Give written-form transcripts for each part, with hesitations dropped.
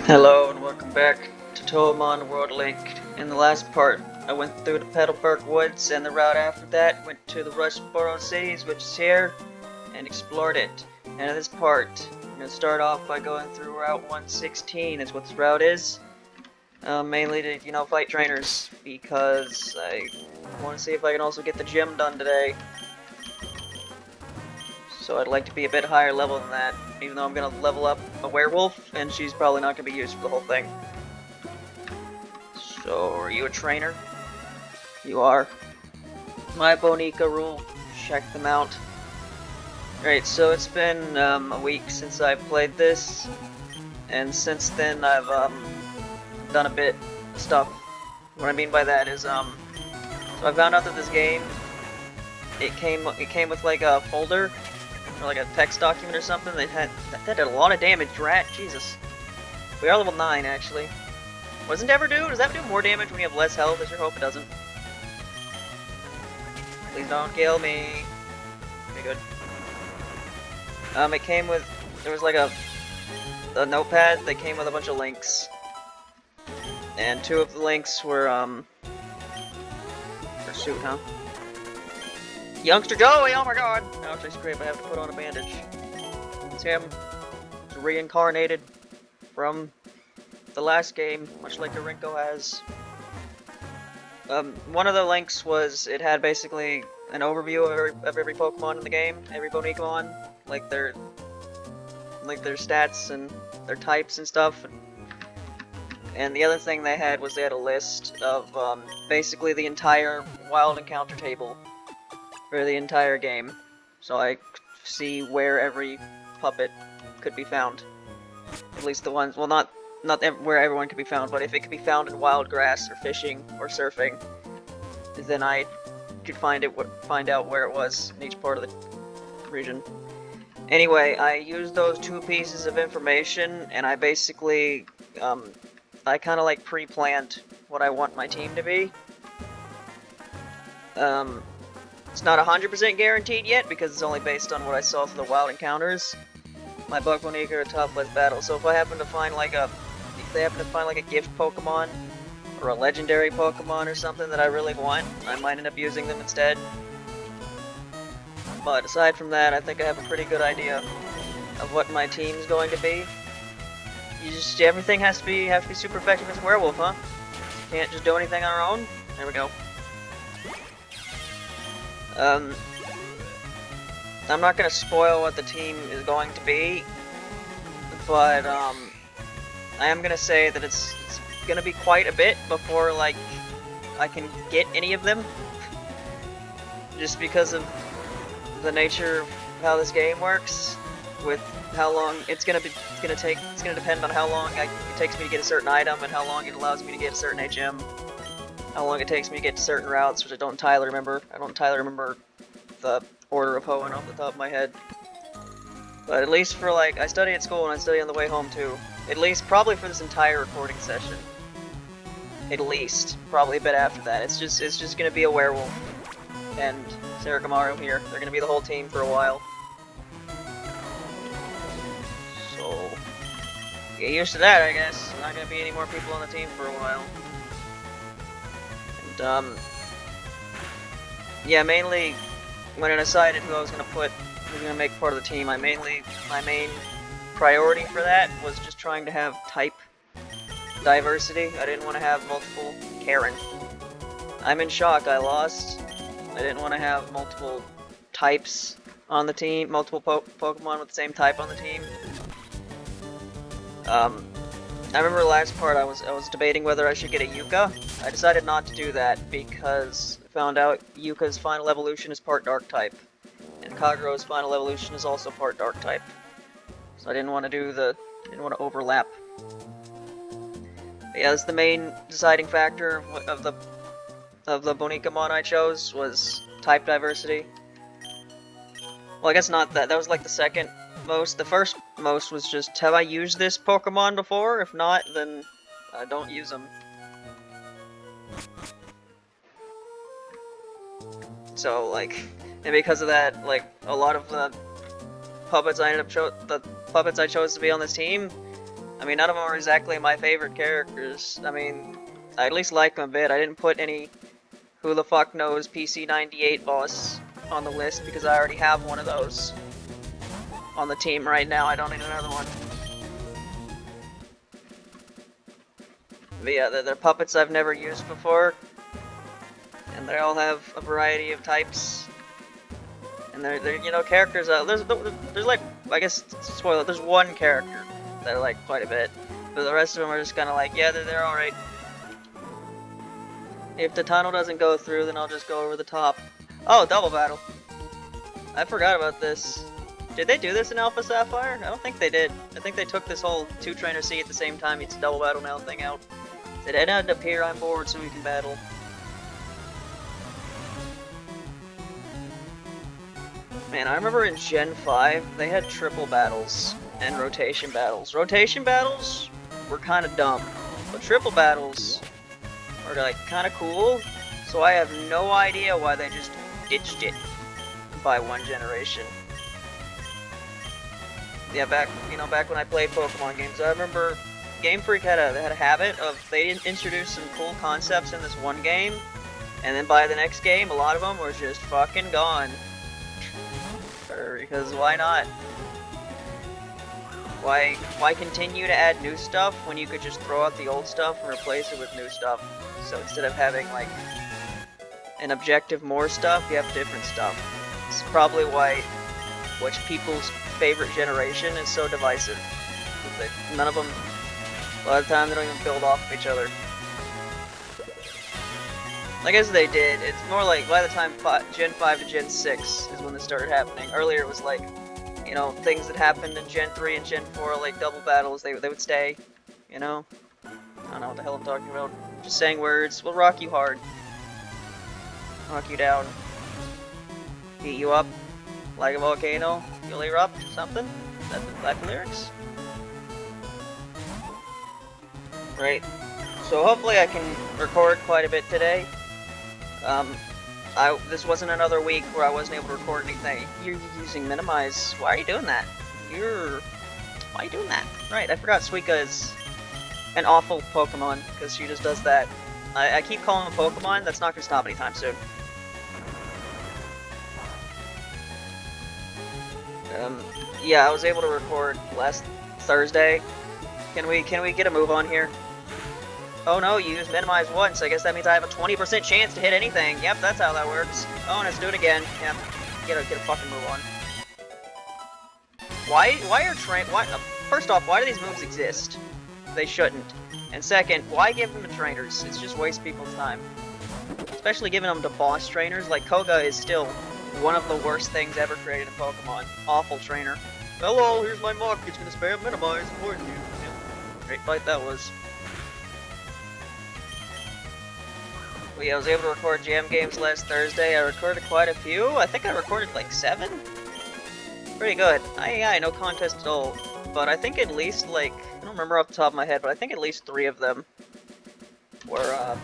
Hello and welcome back to Touhoumon World Link. In the last part, I went through the Petalburg Woods, and the route after that went to the Rustboro City, which is here, and explored it. And in this part, I'm going to start off by going through Route 116, is what this route is. Mainly to, fight trainers, because I want to see if I can also get the gym done today. So I'd like to be a bit higher level than that, even though I'm going to level up a werewolf, and she's probably not going to be used for the whole thing. So, are you a trainer? You are. My Bonica rule, check them out. Alright, so it's been a week since I played this, and since then I've done a bit of stuff. What I mean by that is, so I found out that this game, it came with like a folder, or like a text document or something that did a lot of damage, rat, Jesus. We are level 9 actually. What does Endeavor do? Does that do more damage when you have less health? I sure hope it doesn't. Please don't kill me. Okay, good. It came with, there was like a notepad that came with a bunch of links. And 2 of the links were, pursuit, huh? Youngster Joey, oh my god! Ouch, I scrape, I have to put on a bandage. It's him. He's reincarnated from the last game, much like Rinko has. One of the links was, it had basically an overview of every Pokemon in the game, every Bonicamon, like their stats and their types and stuff. And the other thing they had was they had a list of basically the entire wild encounter table for the entire game, so I could see where every puppet could be found. At least the ones, well, not where everyone could be found, but if it could be found in wild grass or fishing or surfing, then I could find out where it was in each part of the region. Anyway, I used those 2 pieces of information, and I basically, I kind of like pre-planned what I want my team to be. It's not 100% guaranteed yet, because it's only based on what I saw through the wild encounters. My Bug Bonica are tough, less battle, so if they happen to find like a gift Pokemon, or a legendary Pokemon or something that I really want, I might end up using them instead. But aside from that, I think I have a pretty good idea of what my team's going to be. Everything has to be super effective as a werewolf, huh? Can't just do anything on our own? There we go. I'm not gonna spoil what the team is going to be, but I am gonna say that it's gonna be quite a bit before like I can get any of them, just because of the nature of how this game works, with how long it's gonna depend on how long it takes me to get a certain item and how long it allows me to get a certain HM. How long it takes me to get to certain routes, which I don't entirely remember. I don't entirely remember the order of Hoenn off the top of my head. But at least for like, I study at school and I study on the way home too. At least, probably for this entire recording session. At least. Probably a bit after that. It's just gonna be a werewolf. And Saragamaru here. They're gonna be the whole team for a while. So, get used to that, I guess. There's not gonna be any more people on the team for a while. And, yeah, mainly, when I decided who I was gonna make part of the team, my main priority for that was just trying to have type diversity. I didn't want to have multiple Karen. I'm in shock, I lost. I didn't want to have multiple types on the team, multiple Pokemon with the same type on the team. I remember the last part I was debating whether I should get a Yuka. I decided not to do that because I found out Yuka's final evolution is part Dark type, and Kagero's final evolution is also part Dark type. So I didn't want to overlap. But yeah, that's the main deciding factor of the Bonicamon I chose, was type diversity. Well, I guess not that. That was like the second most. The first most was just, have I used this Pokemon before? If not, then don't use them. So, like, and because of that, like, a lot of the puppets I chose to be on this team, I mean, none of them are exactly my favorite characters. I mean, I at least like them a bit. I didn't put any who the fuck knows PC 98 boss on the list because I already have one of those on the team right now. I don't need another one. But yeah, they're puppets I've never used before, and they all have a variety of types. And they're you know, characters. There's like, I guess, spoiler. There's one character that I like quite a bit, but the rest of them are just kind of like, yeah, they're all right. If the tunnel doesn't go through, then I'll just go over the top. Oh, double battle. I forgot about this. Did they do this in Alpha Sapphire? I don't think they did. I think they took this whole 2 trainer C at the same time, it's double battle now thing out. Said, Ed had to appear on board so we can battle. Man, I remember in Gen 5, they had triple battles and rotation battles. Rotation battles were kind of dumb, but triple battles were like kind of cool, so I have no idea why they just ditched it by one generation. Yeah, back when I played Pokemon games, I remember Game Freak had a habit of, they introduced some cool concepts in this one game, and then by the next game, a lot of them were just fucking gone. Because why not? Why continue to add new stuff when you could just throw out the old stuff and replace it with new stuff? So instead of having like an objective more stuff, you have different stuff. It's probably why which people's favorite generation is so divisive. None of them, a lot of the time, they don't even build off of each other. I guess they did. It's more like by the time Gen 5 to Gen 6 is when this started happening. Earlier it was like, you know, things that happened in Gen 3 and Gen 4, like double battles, they would stay, you know? I don't know what the hell I'm talking about. Just saying words. We'll rock you hard. Knock you down. Heat you up. Like a volcano. You'll erupt. Something? That's the lyrics? Right. So hopefully I can record quite a bit today. This wasn't another week where I wasn't able to record anything. You're using minimize. Why are you doing that? Why are you doing that? Right, I forgot Suika is an awful Pokemon, because she just does that. I keep calling him a Pokemon, that's not going to stop anytime soon. Yeah, I was able to record last Thursday. Can we get a move on here? Oh no, you used minimize once. I guess that means I have a 20% chance to hit anything. Yep, that's how that works. Oh, and let's do it again. Yep. Get a fucking move on. Why first off, why do these moves exist? They shouldn't. And second, why give them to trainers? It's just waste people's time. Especially giving them to boss trainers. Like, Koga is still one of the worst things ever created in Pokemon. Awful trainer. Hello, here's my mock. It's gonna spam minimize. Warn you. Yeah. Great fight that was. Well, yeah, I was able to record jam games last Thursday. I recorded quite a few. I think I recorded like 7? Pretty good. I no contest at all. But I think at least, like, I don't remember off the top of my head, but I think at least 3 of them were,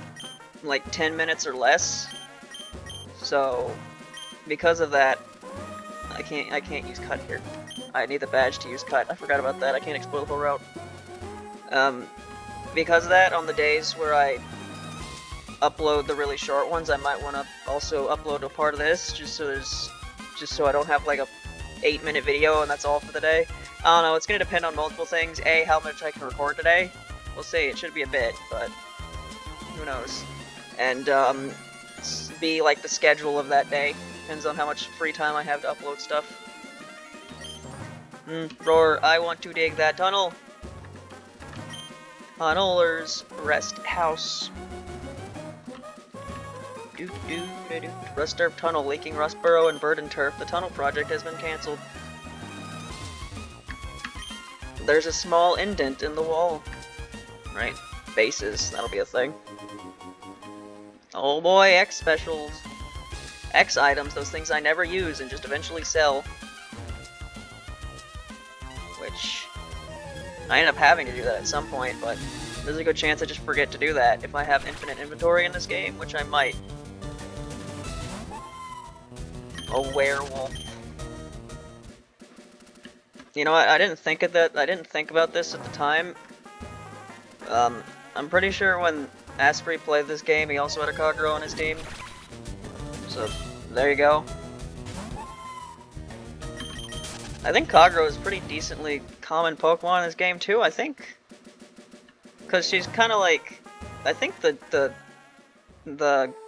like 10 minutes or less. So, because of that, I can't use cut here. I need the badge to use cut. I forgot about that. I can't explore the whole route. Because of that, on the days where I upload the really short ones, I might want to also upload a part of this, just so I don't have like a 8-minute video and that's all for the day. I don't know, it's gonna depend on multiple things. A, how much I can record today. We'll see, it should be a bit, but who knows. And B, like the schedule of that day. Depends on how much free time I have to upload stuff. Roar, I want to dig that tunnel. Tunnelers Rest House. Rust Turf Tunnel, leaking Rustboro and Burden Turf. The tunnel project has been cancelled. There's a small indent in the wall. Right? Bases, that'll be a thing. Oh boy, X specials. X items, those things I never use and just eventually sell. Which, I end up having to do that at some point, but there's a good chance I just forget to do that if I have infinite inventory in this game, which I might. A werewolf. You know what? I didn't think of that. I didn't think about this at the time. I'm pretty sure when Asprey played this game, he also had a Kagero on his team. So there you go. I think Kagero is pretty decently common Pokemon in this game too. I think, because she's kind of like, I think the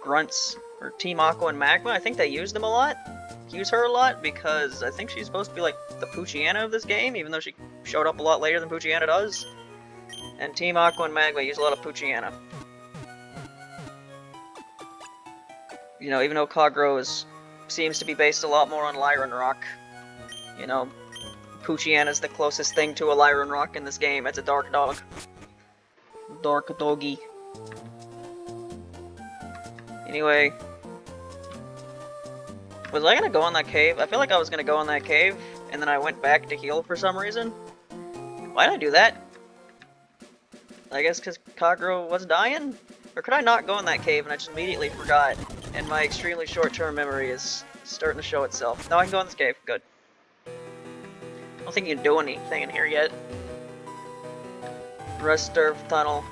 grunts or Team Aqua and Magma. I think they use them a lot. Use her a lot because I think she's supposed to be like the Poochyena of this game, even though she showed up a lot later than Poochyena does. And Team Aqua and Magma use a lot of Poochyena. You know, even though Kagero seems to be based a lot more on Lyran Rock. You know, Poochyena's the closest thing to a Lyran Rock in this game. It's a dark dog. Dark doggy. Anyway. Was I gonna go in that cave? I feel like I was gonna go in that cave, and then I went back to heal for some reason. Why did I do that? I guess because Kagero was dying? Or could I not go in that cave and I just immediately forgot, and my extremely short-term memory is starting to show itself? No, I can go in this cave. Good. I don't think you can do anything in here yet. Rustboro Tunnel.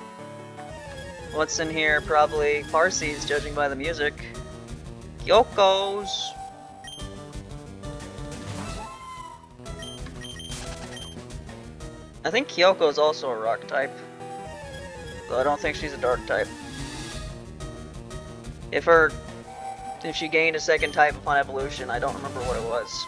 What's in here? Probably Parsees, judging by the music. Kyokos! I think Kyoko is also a rock type. Though I don't think she's a dark type. If she gained a second type upon evolution, I don't remember what it was.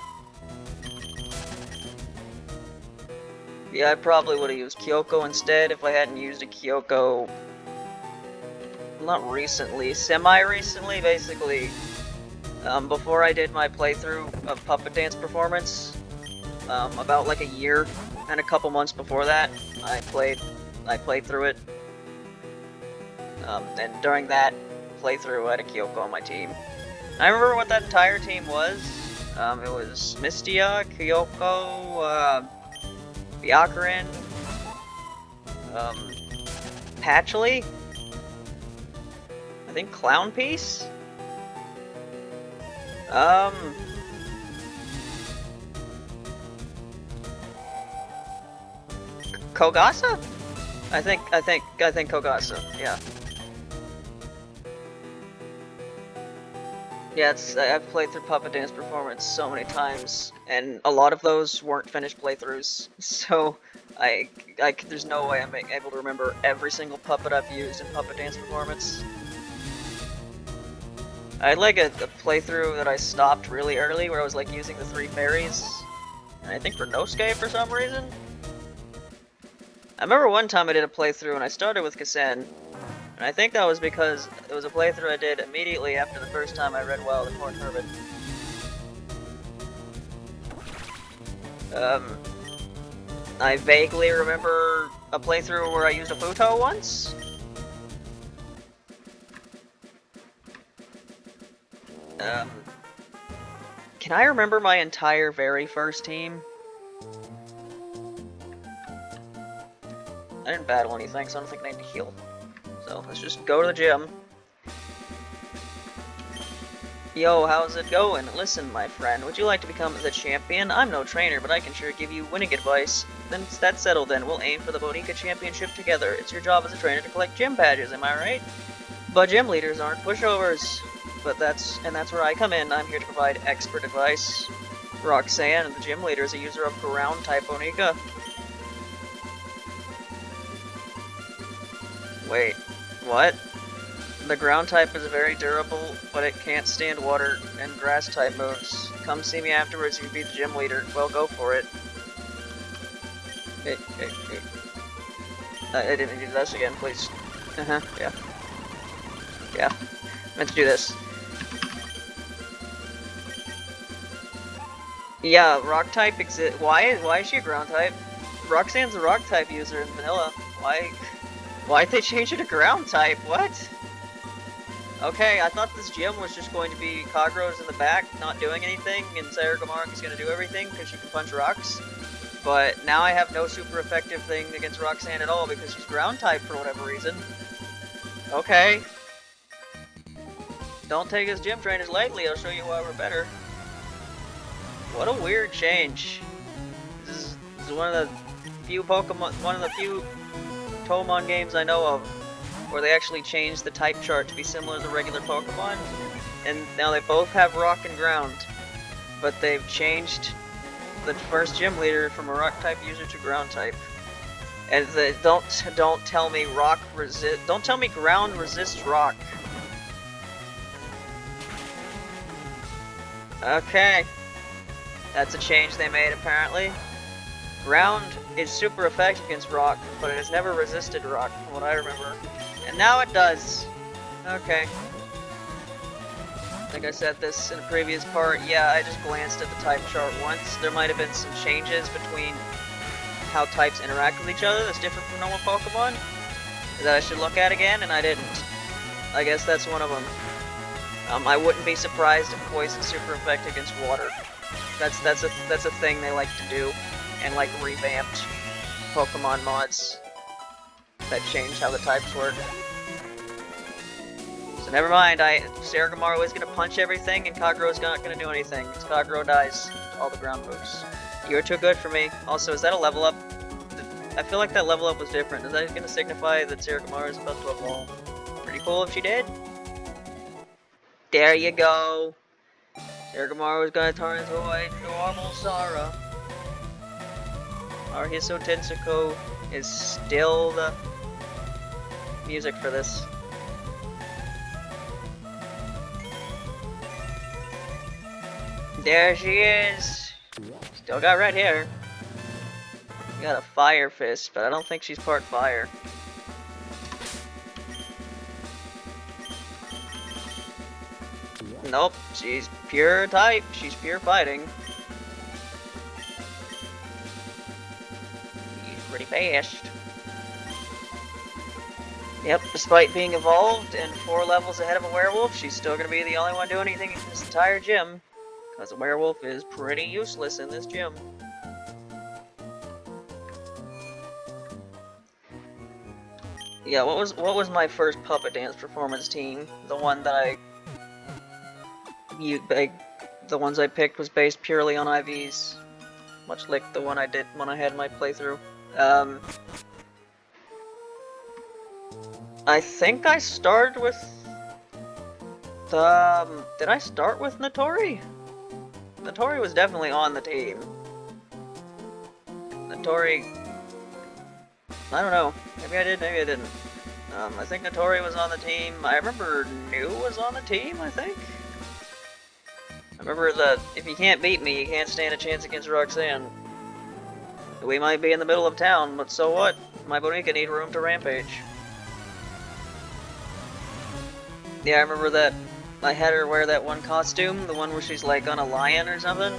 Yeah, I probably would have used Kyoko instead if I hadn't used a Kyoko. Not recently, semi-recently, basically. Before I did my playthrough of Puppet Dance Performance, about like a year and a couple months before that, I played through it. And during that playthrough, I had a Kyoko on my team. I remember what that entire team was. It was Mistia, Kyoko, Byakurin, Patchouli, I think Clown Piece. Kogasa? I think Kogasa, yeah. Yeah, I've played through Puppet Dance Performance so many times, and a lot of those weren't finished playthroughs, so there's no way I'm able to remember every single puppet I've used in Puppet Dance Performance. I had like a playthrough that I stopped really early where I was like using the 3 fairies, and I think for Nosuke for some reason. I remember one time I did a playthrough and I started with Kasen, and I think that was because it was a playthrough I did immediately after the first time I read Wild and Horned Hermit. I vaguely remember a playthrough where I used a Futo once. Can I remember my entire very first team? I didn't battle anything, so I don't think I need to heal. So let's just go to the gym. Yo, how's it going? Listen, my friend, would you like to become the champion? I'm no trainer, but I can sure give you winning advice. Then that's settled then. We'll aim for the Bonica Championship together. It's your job as a trainer to collect gym badges, am I right? But gym leaders aren't pushovers. But that's where I come in. I'm here to provide expert advice. Roxanne, the gym leader, is a user of ground type Bonica. Wait, what? The ground type is very durable, but it can't stand water and grass type moves. Come see me afterwards if you beat the gym leader. Well, go for it. I didn't do this again, please. Yeah. Yeah, meant to do this. Yeah, rock type exists. Why is she a ground type? Roxanne's a rock type user in vanilla. Why'd they change it to ground type? What? Okay, I thought this gym was just going to be Kagero's in the back, not doing anything, and Sarah Gamark is going to do everything because she can punch rocks. But now I have no super effective thing against Roxanne at all because she's ground type for whatever reason. Okay. Don't take us gym trainers lightly, I'll show you why we're better. What a weird change. This is one of the few Touhoumon games I know of where they actually changed the type chart to be similar to regular Pokemon. And now they both have Rock and Ground, but they've changed the first gym leader from a Rock type user to Ground type. And don't tell me don't tell me Ground resists Rock. Okay. That's a change they made, apparently. Ground is super effective against Rock, but it has never resisted Rock, from what I remember. And now it does. Okay. I think I said this in a previous part. Yeah, I just glanced at the type chart once. There might have been some changes between how types interact with each other that's different from normal Pokemon that I should look at again, and I didn't. I guess that's one of them. I wouldn't be surprised if Poison's super effective against water. That's a thing they like to do, and like revamped Pokemon mods that change how the types work. So never mind. Saragamaru is gonna punch everything, and Kagero's not gonna do anything. Because Kagero dies to all the ground moves. You're too good for me. Also, is that a level up? I feel like that level up was different. Is that gonna signify that Saragamaru is about to evolve? Pretty cool if she did. There you go. Saragamaru is gonna turn into a normal Sara. Our Hiso Tensoko is still the music for this. There she is. Still got red hair. Got a fire fist, but I don't think she's part fire. Nope, she's pure type. She's pure fighting. She's pretty fast. Yep, despite being evolved and 4 levels ahead of a werewolf, she's still gonna be the only one doing anything in this entire gym. Because a werewolf is pretty useless in this gym. Yeah, what was my first puppet dance performance team? The one that the ones I picked was based purely on IVs, much like the one I did when I had my playthrough. I think I started with did I start with Notori? Notori was definitely on the team. Notori, I don't know. Maybe I did, maybe I didn't. I think Notori was on the team. I remember New was on the team, I think. I remember that if you can't beat me, you can't stand a chance against Roxanne. We might be in the middle of town, but so what? My Bonica need room to rampage. Yeah, I remember that I had her wear that one costume, the one where she's like on a lion or something.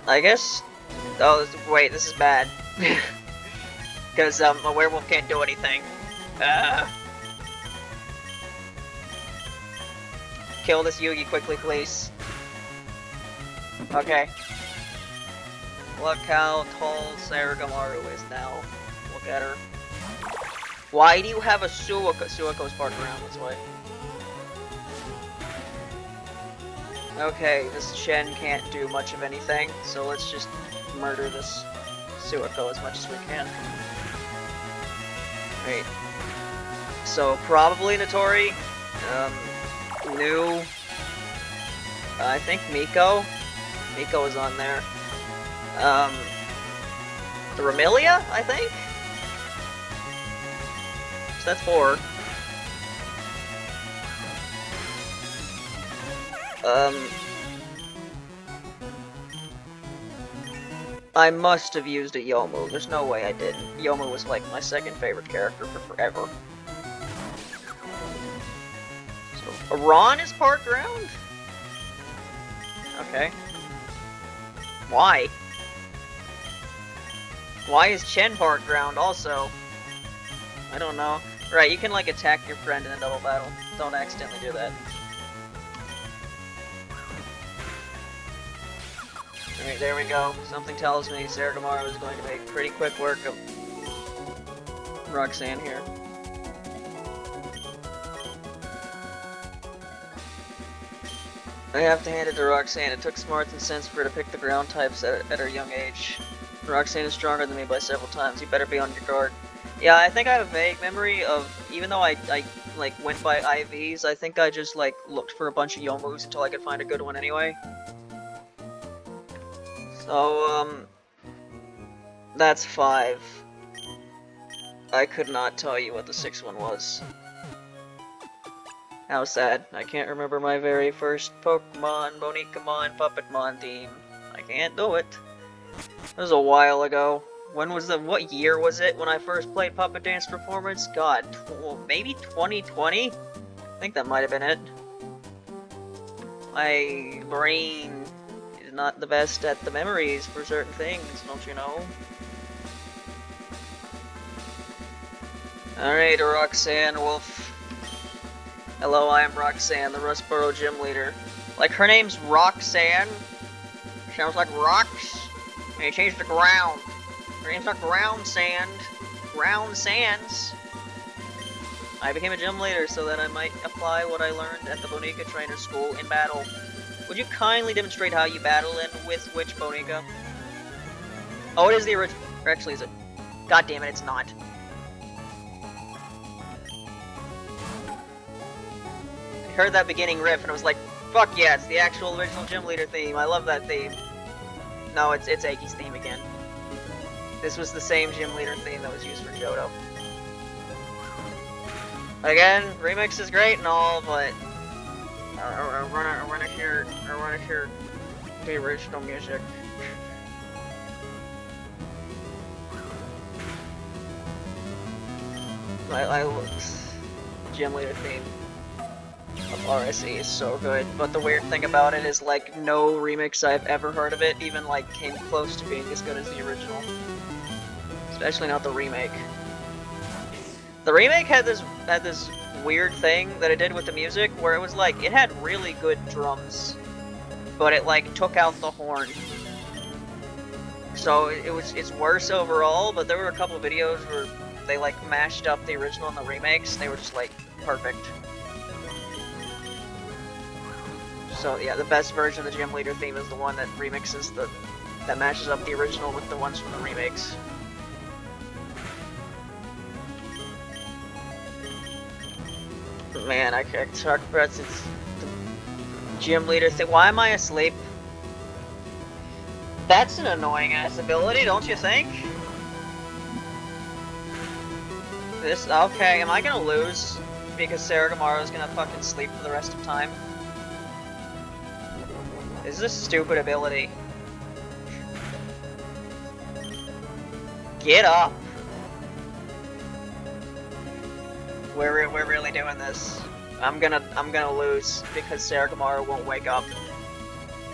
I guess... Oh, wait, this is bad. Because a werewolf can't do anything. Kill this Yugi quickly, please. Okay. Look how tall Saragamaru is now. Look at her. Why do you have a Suwako? Suwako's part around this way. Okay, this Chen can't do much of anything, so let's just murder this Suwako as much as we can. Right. So, probably Notori. New. I think Miko. Miko is on there. The Remilia, I think? So that's 4. I must have used a Yomu. There's no way I didn't. Yomu was like my second favorite character for forever. So, Iran is part ground? Okay. Why? Why is Chen part ground also? I don't know. Right, you can like attack your friend in a double battle. Don't accidentally do that. Alright, there we go. Something tells me Saragamaru is going to make pretty quick work of Roxanne here. I have to hand it to Roxanne. It took smarts and sense for her to pick the ground types at her young age. Roxanne is stronger than me by several times. You better be on your guard. Yeah, I think I have a vague memory of, even though I like went by IVs, I think I just like looked for a bunch of yo moves until I could find a good one anyway. So that's 5. I could not tell you what the 6th one was. How sad. I can't remember my very first Pokemon, Bonikamon, Puppetmon theme. I can't do it. It was a while ago. What year was it when I first played Puppet Dance Performance? God, maybe 2020? I think that might have been it. My brain is not the best at the memories for certain things, don't you know? Alright, Roxanne Wolf. Hello, I am Roxanne, the Rustboro gym leader. Like, her name's Roxanne? Sounds like rocks. And you changed to ground. Her name's not Groundsand. Groundsannes. I became a gym leader so that I might apply what I learned at the Bonica Trainer School in battle. Would you kindly demonstrate how you battle and with which Bonica? Oh, it is the original. Or actually, is it? God damn it, it's not. I heard that beginning riff and I was like, fuck yeah, it's the actual original gym leader theme. I love that theme. No, it's Aki's theme again. This was the same gym leader theme that was used for Johto. Again, remix is great and all, but I wanna hear the original music. Gym leader theme of RSE is so good, but the weird thing about it is like no remix I've ever heard of it even like came close to being as good as the original. Especially not the remake. The remake had this weird thing that it did with the music where it was like it had really good drums, but it like took out the horn. So it's worse overall, but there were a couple of videos where they like mashed up the original and the remakes, and they were just like perfect. So yeah, the best version of the gym leader theme is the one that remixes that matches up the original with the ones from the remakes. Man, I talk about the gym leader thing. Why am I asleep? That's an annoying ass ability, don't you think? Okay, am I gonna lose because Saragamaro's gonna fucking sleep for the rest of time? This is a stupid ability. Get up! We're really doing this. I'm gonna lose because Saragamaro won't wake up.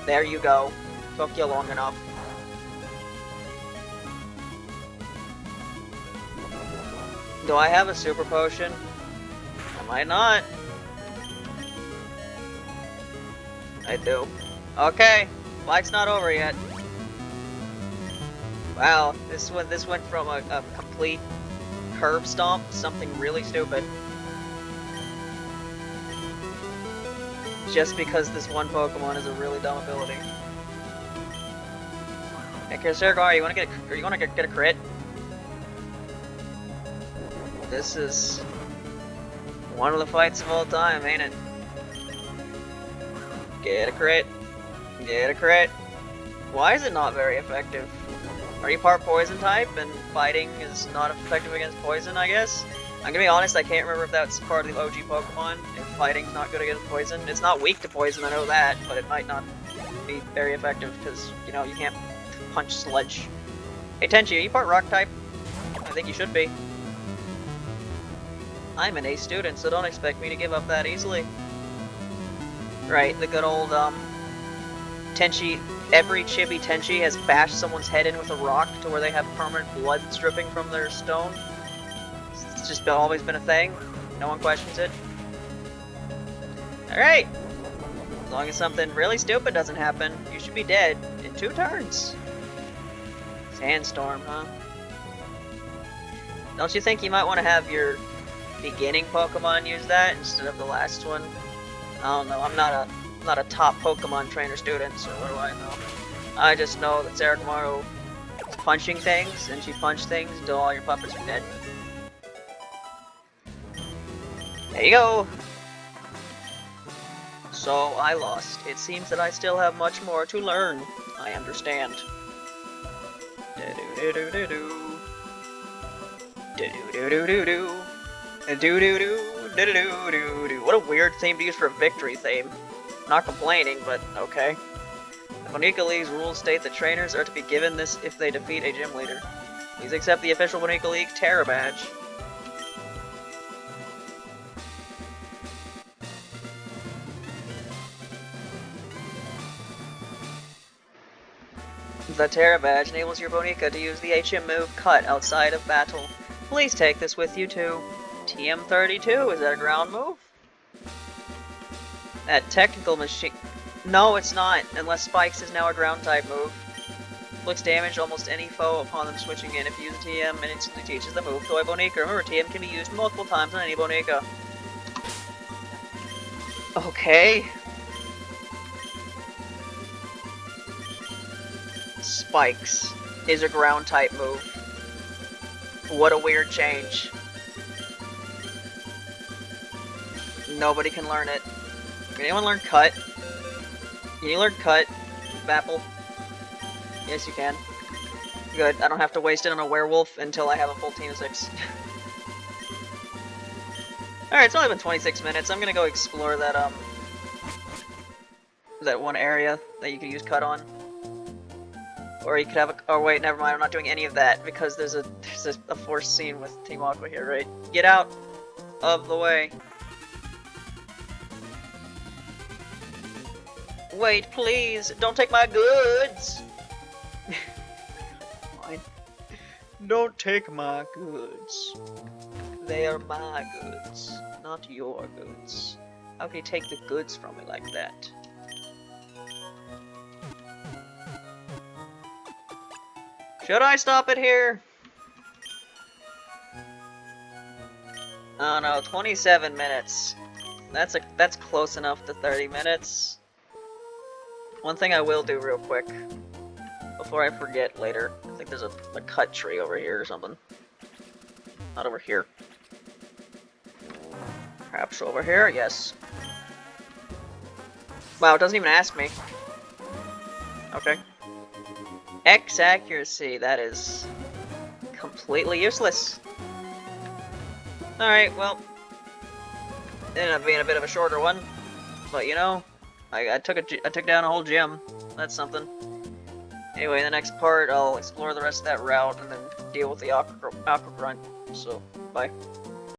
There you go. Took you long enough. Do I have a super potion? I might not. I do. Okay, fight's not over yet. Wow, this went from a complete curb stomp to something really stupid. Just because this one Pokemon is a really dumb ability. Hey, Saragar, you wanna get a crit? This is one of the fights of all time, ain't it? Get a crit. Get a crit. Why is it not very effective? Are you part poison type and fighting is not effective against poison, I guess? I'm gonna be honest, I can't remember if that's part of the OG Pokemon, if fighting's not good against poison. It's not weak to poison, I know that, but it might not be very effective because, you know, you can't punch sludge. Hey Tenchi, are you part rock type? I think you should be. I'm an A student, so don't expect me to give up that easily. Right, the good old, Tenchi, every Chibi Tenchi has bashed someone's head in with a rock to where they have permanent blood dripping from their stone. It's just always been a thing. No one questions it. Alright! As long as something really stupid doesn't happen, you should be dead in 2 turns. Sandstorm, huh? Don't you think you might want to have your beginning Pokemon use that instead of the last one? I don't know, I'm not I'm not a top Pokemon trainer student, so what do I know? I just know that Sarah Kamaru is punching things, and she punched things until all your puppets are dead. There you go! So, I lost. It seems that I still have much more to learn. I understand. Do-do-do-do-do-do. Do-do-do-do-do-do. Do-do-do-do-do-do-do-do. What a weird theme to use for a victory theme. Not complaining, but okay. The Bonica League's rules state that trainers are to be given this if they defeat a gym leader. Please accept the official Bonica League Terra Badge. The Terra Badge enables your Bonica to use the HM move Cut outside of battle. Please take this with you too. TM32, is that a ground move? That technical machine... No, it's not, unless Spikes is now a ground type move. Inflicts damage to almost any foe upon them switching in. If you use a TM and instantly teaches the move to a Bonica. Remember, TM can be used multiple times on any Bonica. Okay. Spikes is a ground type move. What a weird change. Nobody can learn it. Can anyone learn Cut? Can you learn Cut, Bapple? Yes, you can. Good, I don't have to waste it on a werewolf until I have a full team of 6. Alright, it's only been 26 minutes. I'm gonna go explore that, that one area that you can use Cut on. Or you could have a... Oh wait, never mind, I'm not doing any of that because there's a forced scene with Team Aqua here, right? Get out of the way. Wait, please! Don't take my goods! Fine. Don't take my goods. They are my goods, not your goods. How can you take the goods from me like that? Should I stop it here? Oh no, 27 minutes. That's close enough to 30 minutes. One thing I will do real quick, before I forget later, I think there's a cut tree over here or something. Not over here. Perhaps over here? Yes. Wow, it doesn't even ask me. Okay. X accuracy, that is completely useless. Alright, well, it ended up being a bit of a shorter one, but you know, I took down a whole gym. That's something. Anyway, in the next part, I'll explore the rest of that route and then deal with the Aqua Grunt. So, bye.